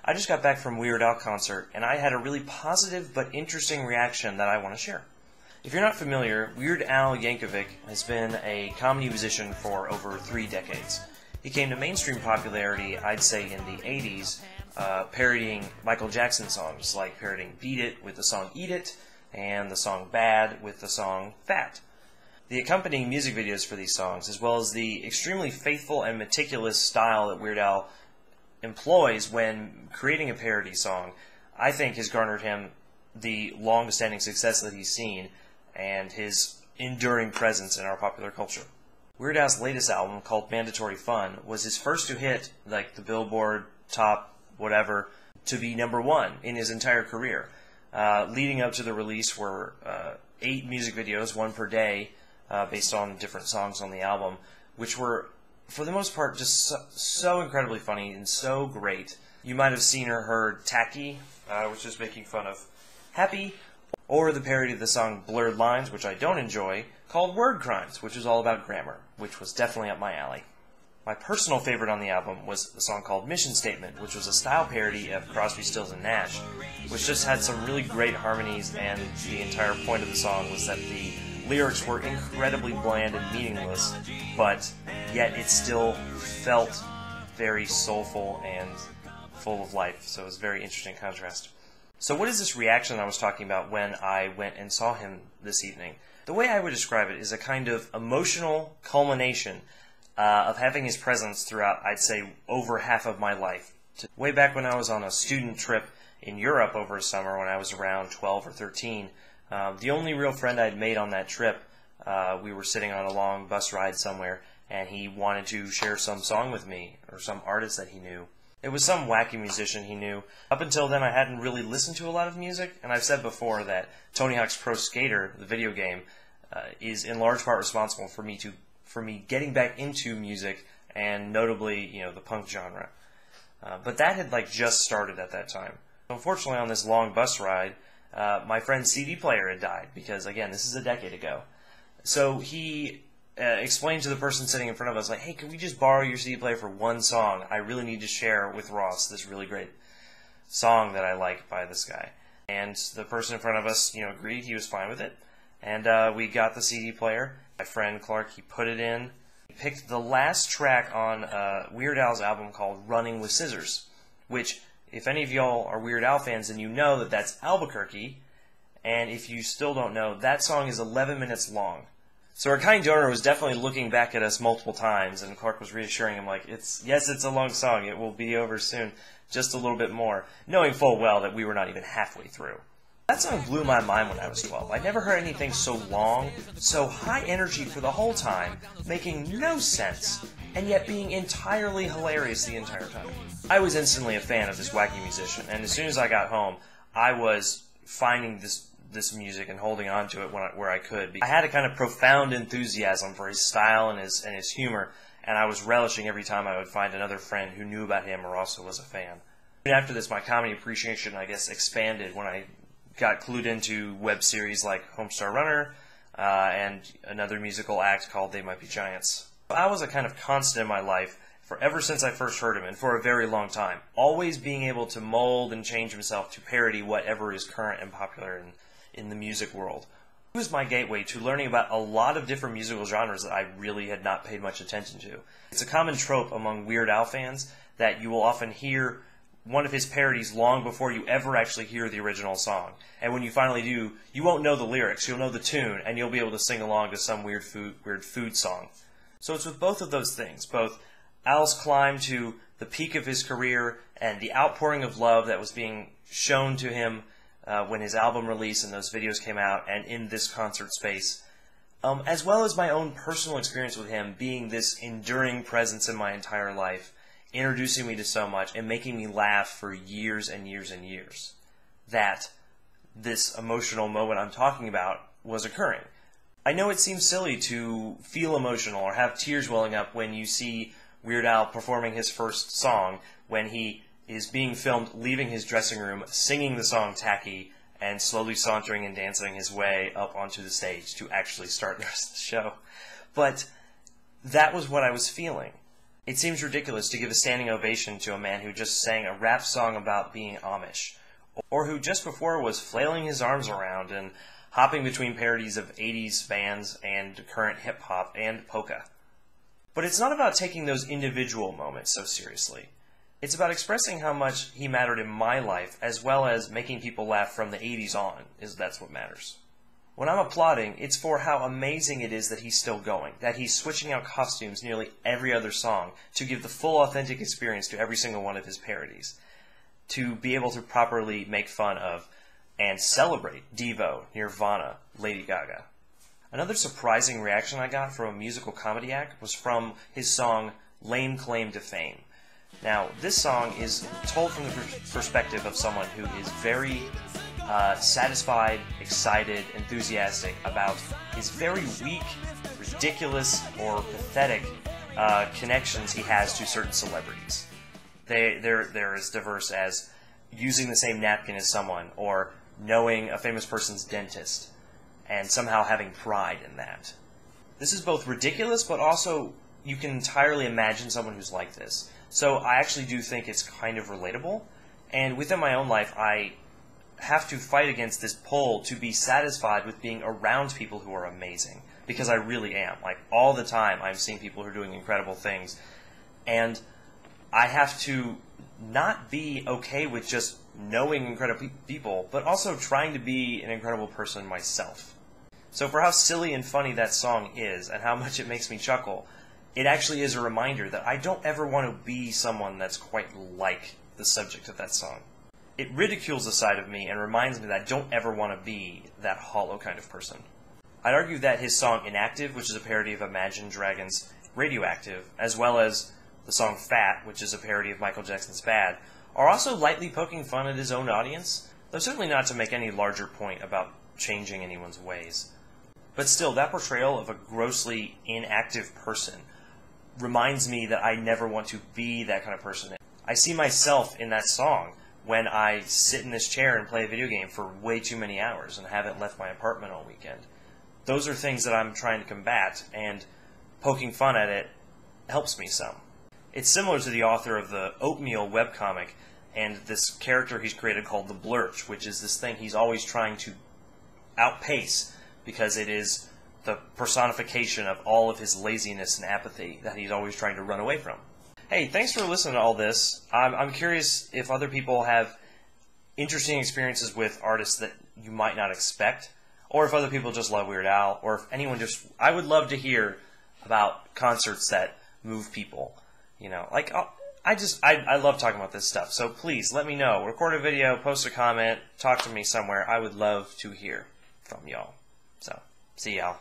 I just got back from Weird Al concert, and I had a really positive but interesting reaction that I want to share. If you're not familiar, Weird Al Yankovic has been a comedy musician for over 3 decades. He came to mainstream popularity, I'd say, in the 80s, parodying Michael Jackson songs, like parodying Beat It with the song Eat It, and the song Bad with the song Fat. The accompanying music videos for these songs, as well as the extremely faithful and meticulous style that Weird Al employs when creating a parody song, I think has garnered him the long-standing success that he's seen and his enduring presence in our popular culture. Weird Al's latest album, called Mandatory Fun, was his first to hit like the Billboard top whatever to be #1 in his entire career. Leading up to the release were 8 music videos, 1 per day, based on different songs on the album, which were, for the most part, just so incredibly funny and so great. You might have seen or heard Tacky, which is making fun of Happy, or the parody of the song Blurred Lines, which I don't enjoy, called Word Crimes, which is all about grammar, which was definitely up my alley. My personal favorite on the album was the song called Mission Statement, which was a style parody of Crosby, Stills and Nash, which just had some really great harmonies, and the entire point of the song was that the lyrics were incredibly bland and meaningless, but yet it still felt very soulful and full of life, so it was a very interesting contrast. So what is this reaction I was talking about when I went and saw him this evening? The way I would describe it is a kind of emotional culmination of having his presence throughout, I'd say, over half of my life. Way back when I was on a student trip in Europe over a summer when I was around 12 or 13, the only real friend I'd made on that trip, we were sitting on a long bus ride somewhere, and he wanted to share some song with me, or some artist that he knew. It was some wacky musician he knew. Up until then, I hadn't really listened to a lot of music, and I've said before that Tony Hawk's Pro Skater, the video game, is in large part responsible for me getting back into music, and notably, the punk genre. But that had just started at that time. Unfortunately, on this long bus ride, my friend's CD player had died, because again, this is a decade ago. So he explained to the person sitting in front of us, like, hey, can we just borrow your CD player for one song? I really need to share with Ross this really great song that I like by this guy. And the person in front of us, agreed. He was fine with it. And we got the CD player. My friend Clark, he put it in. He picked the last track on Weird Al's album called Running with Scissors, which, if any of y'all are Weird Al fans, then you know that that's Albuquerque. And if you still don't know, that song is 11 minutes long. So our kind donor was definitely looking back at us multiple times, and Clark was reassuring him, like, yes, it's a long song, it will be over soon, just a little bit more, knowing full well that we were not even halfway through. That song blew my mind when I was 12. I'd never heard anything so long, so high energy for the whole time, making no sense, and yet being entirely hilarious the entire time. I was instantly a fan of this wacky musician, and as soon as I got home, I was finding this music and holding on to it where I could. I had a kind of profound enthusiasm for his style and his humor, and I was relishing every time I would find another friend who knew about him or also was a fan. After this, my comedy appreciation, I guess, expanded when I got clued into web series like Homestar Runner and another musical act called They Might Be Giants. I was a kind of constant in my life ever since I first heard him, and for a very long time, always being able to mold and change himself to parody whatever is current and popular in the music world. It was my gateway to learning about a lot of different musical genres that I really had not paid much attention to. It's a common trope among Weird Al fans that you will often hear one of his parodies long before you ever actually hear the original song. And when you finally do, you won't know the lyrics, you'll know the tune, and you'll be able to sing along to some weird food song. So it's with both of those things, both Al's climb to the peak of his career and the outpouring of love that was being shown to him when his album released and those videos came out, and in this concert space, as well as my own personal experience with him being this enduring presence in my entire life, introducing me to so much and making me laugh for years and years and years, that this emotional moment I'm talking about was occurring. I know it seems silly to feel emotional or have tears welling up when you see Weird Al performing his first song, when he is being filmed leaving his dressing room, singing the song Tacky, and slowly sauntering and dancing his way up onto the stage to actually start the rest of the show. But that was what I was feeling. It seems ridiculous to give a standing ovation to a man who just sang a rap song about being Amish, or who just before was flailing his arms around and hopping between parodies of 80s bands and current hip-hop and polka. But it's not about taking those individual moments so seriously. It's about expressing how much he mattered in my life, as well as making people laugh from the 80s on, that's what matters. When I'm applauding, it's for how amazing it is that he's still going, that he's switching out costumes nearly every other song to give the full authentic experience to every single one of his parodies, to be able to properly make fun of and celebrate Devo, Nirvana, Lady Gaga. Another surprising reaction I got from a musical comedy act was from his song Lame Claim to Fame. Now, this song is told from the perspective of someone who is very satisfied, excited, enthusiastic about his very weak, ridiculous, or pathetic connections he has to certain celebrities. They're as diverse as using the same napkin as someone, or knowing a famous person's dentist, and somehow having pride in that. This is both ridiculous, but also you can entirely imagine someone who's like this. So I actually do think it's kind of relatable, and within my own life, I have to fight against this pull to be satisfied with being around people who are amazing, because I really am. Like, all the time I'm seeing people who are doing incredible things, and I have to not be okay with just knowing incredible people, but also trying to be an incredible person myself. So for how silly and funny that song is, and how much it makes me chuckle, it actually is a reminder that I don't ever want to be someone that's quite like the subject of that song. It ridicules a side of me and reminds me that I don't ever want to be that hollow kind of person. I'd argue that his song Inactive, which is a parody of Imagine Dragons' Radioactive, as well as the song Fat, which is a parody of Michael Jackson's Bad, are also lightly poking fun at his own audience, though certainly not to make any larger point about changing anyone's ways. But still, that portrayal of a grossly inactive person reminds me that I never want to be that kind of person. I see myself in that song when I sit in this chair and play a video game for way too many hours and haven't left my apartment all weekend. Those are things that I'm trying to combat, and poking fun at it helps me some. It's similar to the author of the Oatmeal webcomic and this character he's created called the Blurch, which is this thing he's always trying to outpace because it is the personification of all of his laziness and apathy that he's always trying to run away from. Hey, thanks for listening to all this. I'm curious if other people have interesting experiences with artists that you might not expect, or if other people just love Weird Al, or if anyone just... I would love to hear about concerts that move people. You know, like, I love talking about this stuff, so please let me know. Record a video, post a comment, talk to me somewhere. I would love to hear from y'all. So, see y'all.